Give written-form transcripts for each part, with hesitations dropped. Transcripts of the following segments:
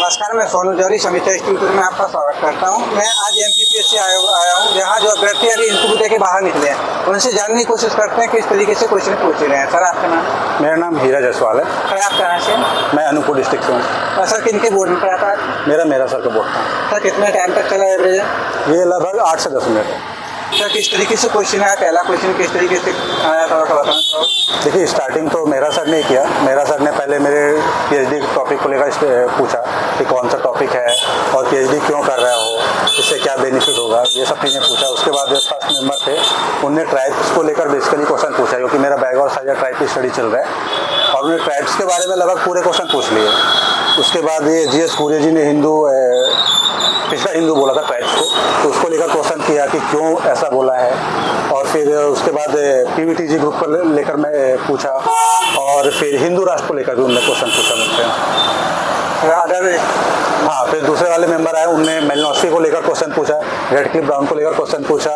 नमस्कार, मैं सोनू जौहरी समीक्षा इंस्टीट्यूट में आपका स्वागत करता हूं। मैं आज एमपीपीएससी आया हूं, जहां जो अभ्यर्थी अभी इंटरव्यू देके बाहर निकले हैं उनसे जानने की कोशिश करते हैं किस तरीके से क्वेश्चन पूछ रहे हैं। सर, आपका नाम? मेरा नाम हीरा जायसवाल है। सर, आप कहाँ से? मैं अनूपपुर डिस्ट्रिक्ट से हूँ। सर, किनके बोर्ड में पढ़ा था? मेरा सर का बोर्ड था। सर, कितने टाइम तक चला एवरेज? ये लगभग 8 से 10 मिनट है। सर, किस तरीके से क्वेश्चन आया? पहला क्वेश्चन किस तरीके से आया था बताना। देखिए, स्टार्टिंग तो मेरा सर ने किया। मेरा सर ने पहले मेरे पीएचडी टॉपिक को लेकर पूछा कि कौन सा टॉपिक है और पीएचडी क्यों कर रहा हो, इससे क्या बेनिफिट होगा, ये सब चीज़ें पूछा। उसके बाद जो फर्स्ट मेंबर थे उनने ट्राइब्स को लेकर बेसिकली क्वेश्चन पूछा, क्योंकि मेरा बैकग्राउंड साइड ट्राइब की स्टडी चल रहा है, और उन्हें ट्राइब्स के बारे में लगभग पूरे क्वेश्चन पूछ लिए। उसके बाद ये जीएस कुरिया जी ने पिछला हिंदू बोला था ट्राइब्स को, तो उसको लेकर क्वेश्चन किया कि क्यों ऐसा बोला है। और फिर उसके बाद पीवीटीजी ग्रुप को लेकर मैं पूछा, और फिर हिंदू राष्ट्र को लेकर भी उन्होंने क्वेश्चन पूछा मुझसे। हाँ, फिर दूसरे वाले मेंबर आए, उनने मेलनोस्की को लेकर क्वेश्चन पूछा, रेडक्लिफ ब्राउन को लेकर क्वेश्चन पूछा,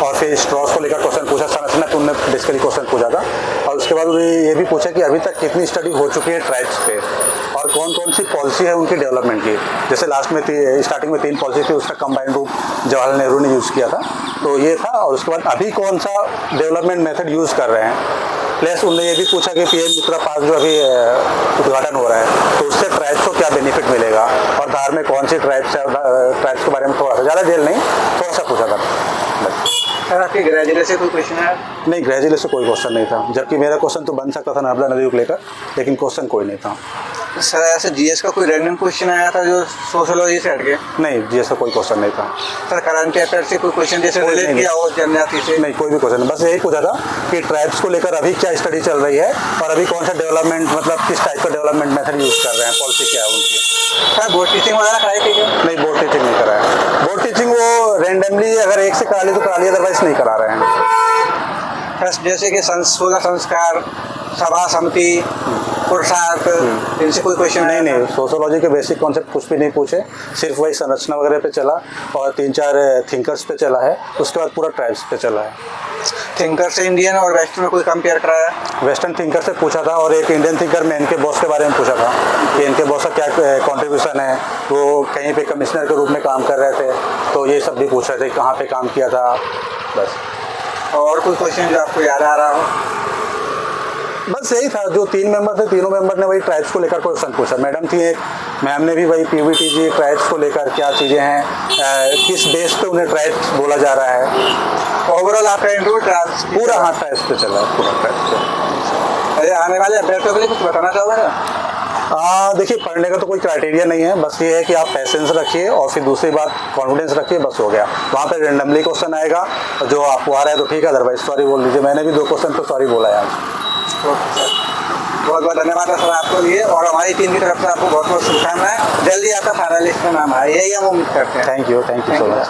और फिर स्ट्रॉस को लेकर क्वेश्चन पूछा, संरचना को उन्होंने बेसिकली क्वेश्चन पूछा था। और उसके बाद ये भी पूछा कि अभी तक कितनी स्टडी हो चुकी है ट्राइब्स पे, और कौन कौन सी पॉलिसी है उनकी डेवलपमेंट की। जैसे लास्ट में स्टार्टिंग में 3 पॉलिसी थी, उसका कंबाइंड रूप जवाहरलाल नेहरू ने यूज़ किया था, तो ये था। और उसके बाद अभी कौन सा डेवलपमेंट मेथड यूज़ कर रहे हैं। प्लस उन्होंने ये भी पूछा कि पीएम मित्रा पार्क जो अभी उद्घाटन हो रहा है, तो उससे ट्राइब्स को क्या बेनिफिट मिलेगा, और धार में कौन सी ट्राइब्स है, ट्राइब्स के बारे में थोड़ा सा, ज़्यादा डिटेल नहीं, थोड़ा सा पूछा था। सर, आपके ग्रेजुएट से कोई क्वेश्चन है? नहीं, ग्रेजुएट से कोई क्वेश्चन नहीं था, जबकि मेरा क्वेश्चन तो बन सकता था नर्मदा नदी को लेकर, लेकिन क्वेश्चन कोई नहीं था। सर, ऐसे जीएस का कोई रैंडम क्वेश्चन आया था जो सोशोलॉजी से हट के? नहीं, जीएस का कोई क्वेश्चन नहीं था। सर, करंट अफेयर से कोई क्वेश्चन जैसे रिलेट किया हो जनजाति से? नहीं, कोई भी क्वेश्चन नहीं, बस यही पूछा था कि ट्राइब्स को लेकर अभी क्या स्टडी चल रही है, और अभी कौन सा डेवलपमेंट, मतलब किस टाइप का डेवलपमेंट मेथड यूज़ कर रहे हैं, पॉलिसी क्या है उनकी। सर, बोर्ड टीचिंग वगैरह कराई थी क्या? नहीं, बोर्ड टीचिंग नहीं करा है। बोर्ड टीचिंग वो रेंडमली अगर एक से करा ली तो करा ली, अदरवाइज नहीं करा रहे हैं। जैसे कि सोलह संस्कार, सभा समिति, पुरुषार्थ, इनसे कोई क्वेश्चन? नहीं, सोशोलॉजी के बेसिक कॉन्सेप्ट कुछ भी नहीं पूछे, सिर्फ वही संरचना वगैरह पे चला, और 3-4 थिंकर्स पे चला है। उसके बाद पूरा ट्राइब्स पे चला है। थिंकर से इंडियन और वेस्टर्न में कोई कंपेयर कराया? वेस्टर्न थिंकर से पूछा था, और एक इंडियन थिंकर में इनके बॉस के बारे में पूछा था कि इनके बॉस का क्या कॉन्ट्रीब्यूशन है। वो कहीं पे कमिश्नर के रूप में काम कर रहे थे, तो ये सब भी पूछ रहे थे, कहाँ पे काम किया था, बस। और कोई क्वेश्चन जो आपको याद आ रहा हो? बस यही था, जो 3 मेंबर थे, तीनों मेंबर ने वही ट्राइब्स को लेकर क्वेश्चन पूछा। मैडम थी एक, मैम ने भी वही पीवीटीजी ट्राइब्स को लेकर क्या चीज़ें हैं, किस बेस पे उन्हें ट्राइब्स बोला जा रहा है। ओवरऑल आपका इंटरव्यू ट्राइब्स पूरा, हाँ, ट्राइब्स पे चला है, पूरा ट्राइब्स पे। अरे, आने वाले अभ्यर्थियों के लिए कुछ बताना चाहोगे? देखिए, पढ़ने का तो कोई क्राइटेरिया नहीं है, बस ये है कि आप पेशेंस रखिए, और फिर दूसरी बात कॉन्फिडेंस रखिए, बस हो गया। वहाँ पे रेंडमली क्वेश्चन आएगा, जो आपको आ रहा है तो ठीक है, अदरवाइज सॉरी बोल दीजिए। मैंने भी 2 क्वेश्चन तो सॉरी बोला है आज। बहुत बहुत धन्यवाद है सर आपको लिए, और हमारी टीम की तरफ से आपको बहुत बहुत शुभकामनाएं। जल्दी आपका फाइनलिस्ट का नाम आए, यही हम उम्मीद करते हैं। Thank you so much.